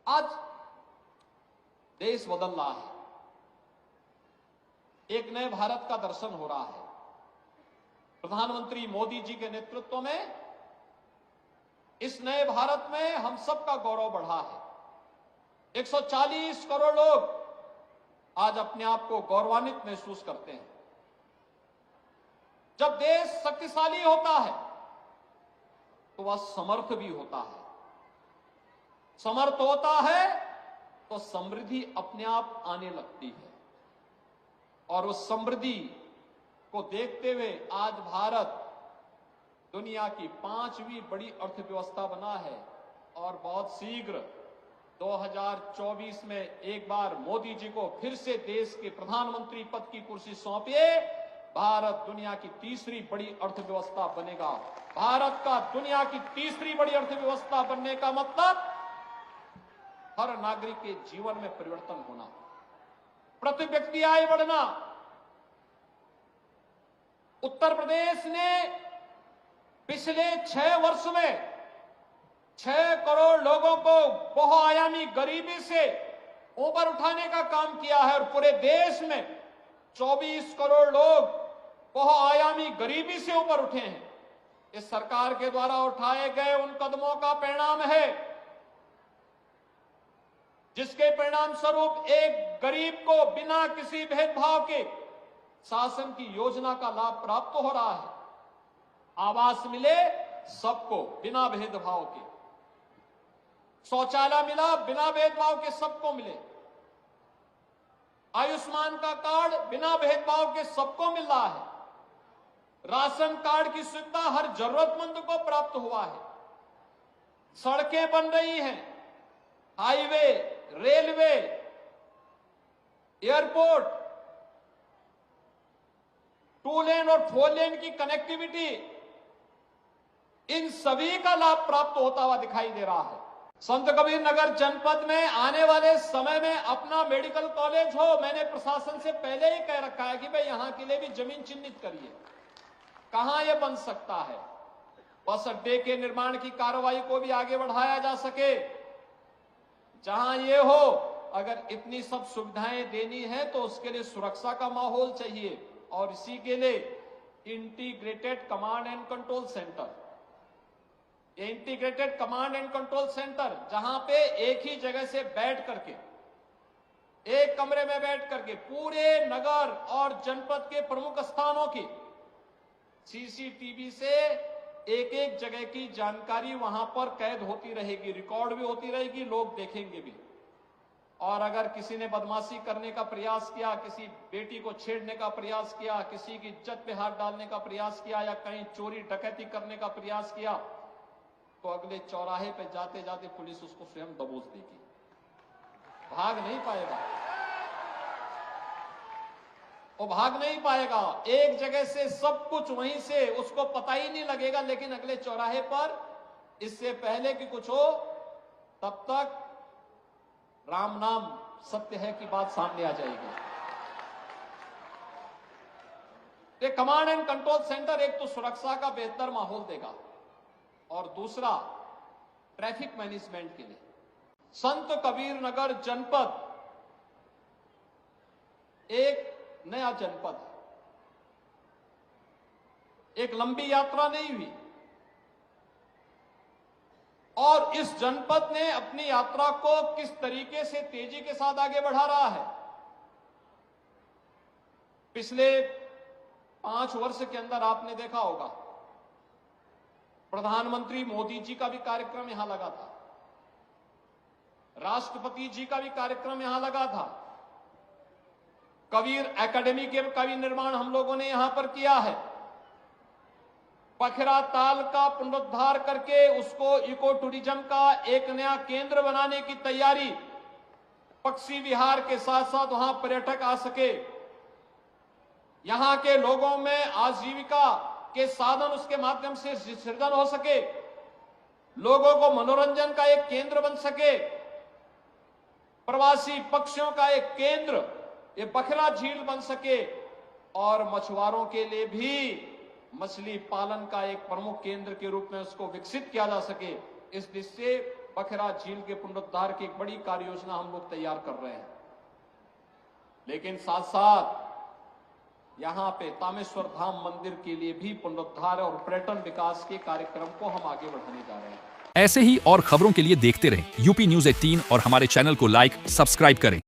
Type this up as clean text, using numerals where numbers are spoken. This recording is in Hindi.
आज देश बदल रहा है, एक नए भारत का दर्शन हो रहा है। प्रधानमंत्री मोदी जी के नेतृत्व में इस नए भारत में हम सबका गौरव बढ़ा है। 140 करोड़ लोग आज अपने आप को गौरवान्वित महसूस करते हैं। जब देश शक्तिशाली होता है तो वह समर्थ भी होता है। समर्थ होता है तो समृद्धि अपने आप आने लगती है, और उस समृद्धि को देखते हुए आज भारत दुनिया की 5वीं बड़ी अर्थव्यवस्था बना है। और बहुत शीघ्र 2024 में एक बार मोदी जी को फिर से देश के प्रधानमंत्री पद की कुर्सी सौंपिए, भारत दुनिया की तीसरी बड़ी अर्थव्यवस्था बनेगा। भारत का दुनिया की तीसरी बड़ी अर्थव्यवस्था बनने का मतलब हर नागरिक के जीवन में परिवर्तन होना, प्रति व्यक्ति आय बढ़ना। उत्तर प्रदेश ने पिछले 6 वर्ष में 6 करोड़ लोगों को बहुआयामी गरीबी से ऊपर उठाने का काम किया है, और पूरे देश में 24 करोड़ लोग बहुआयामी गरीबी से ऊपर उठे हैं। इस सरकार के द्वारा उठाए गए उन कदमों का परिणाम है, जिसके परिणाम स्वरूप एक गरीब को बिना किसी भेदभाव के शासन की योजना का लाभ प्राप्त हो रहा है। आवास मिले सबको बिना भेदभाव के, शौचालय मिला बिना भेदभाव के सबको मिले, आयुष्मान का कार्ड बिना भेदभाव के सबको मिल रहा है, राशन कार्ड की सुविधा हर जरूरतमंद को प्राप्त हुआ है, सड़कें बन रही हैं, हाईवे, रेलवे, एयरपोर्ट, 2 लेन और 4 लेन की कनेक्टिविटी, इन सभी का लाभ प्राप्त होता हुआ दिखाई दे रहा है। संत कबीर नगर जनपद में आने वाले समय में अपना मेडिकल कॉलेज हो, मैंने प्रशासन से पहले ही कह रखा है कि भाई यहां के लिए भी जमीन चिन्हित करिए, कहां यह बन सकता है। बस अड्डे के निर्माण की कार्रवाई को भी आगे बढ़ाया जा सके, जहां ये हो। अगर इतनी सब सुविधाएं देनी है तो उसके लिए सुरक्षा का माहौल चाहिए, और इसी के लिए integrated command and control centre, ये integrated command and control centre जहां पे एक ही जगह से बैठ करके, एक कमरे में बैठ करके पूरे नगर और जनपद के प्रमुख स्थानों की सीसीटीवी से एक एक जगह की जानकारी वहां पर कैद होती रहेगी, रिकॉर्ड भी होती रहेगी, लोग देखेंगे भी। और अगर किसी ने बदमाशी करने का प्रयास किया, किसी बेटी को छेड़ने का प्रयास किया, किसी की इज्जत पे हाथ डालने का प्रयास किया, या कहीं चोरी डकैती करने का प्रयास किया, तो अगले चौराहे पे जाते जाते पुलिस उसको स्वयं दबोच देगी, भाग नहीं पाएगा, वो भाग नहीं पाएगा। एक जगह से सब कुछ वहीं से उसको पता ही नहीं लगेगा, लेकिन अगले चौराहे पर इससे पहले कि कुछ हो तब तक राम नाम सत्य है की बात सामने आ जाएगी। ये कमांड एंड कंट्रोल सेंटर एक तो सुरक्षा का बेहतर माहौल देगा, और दूसरा ट्रैफिक मैनेजमेंट के लिए। संत कबीर नगर जनपद एक नया जनपद है, एक लंबी यात्रा नहीं हुई, और इस जनपद ने अपनी यात्रा को किस तरीके से तेजी के साथ आगे बढ़ा रहा है। पिछले 5 वर्ष के अंदर आपने देखा होगा, प्रधानमंत्री मोदी जी का भी कार्यक्रम यहां लगा था, राष्ट्रपति जी का भी कार्यक्रम यहां लगा था, कबीर एकेडमी का भी निर्माण हम लोगों ने यहां पर किया है, पखरा ताल का पुनरुद्धार करके उसको इको टूरिज्म का एक नया केंद्र बनाने की तैयारी, पक्षी विहार के साथ साथ वहां पर्यटक आ सके, यहां के लोगों में आजीविका के साधन उसके माध्यम से सृजन हो सके, लोगों को मनोरंजन का एक केंद्र बन सके, प्रवासी पक्षियों का एक केंद्र ये बखरा झील बन सके, और मछुआरों के लिए भी मछली पालन का एक प्रमुख केंद्र के रूप में उसको विकसित किया जा सके। इस दृष्टि से बखेरा झील के पुनरुद्धार की एक बड़ी कार्य योजना हम लोग तैयार कर रहे हैं, लेकिन साथ साथ यहां पे तामेश्वर धाम मंदिर के लिए भी पुनरुद्धार और पर्यटन विकास के कार्यक्रम को हम आगे बढ़ाने जा रहे हैं। ऐसे ही और खबरों के लिए देखते रहें यूपी न्यूज़ 18 और हमारे चैनल को लाइक सब्सक्राइब करें।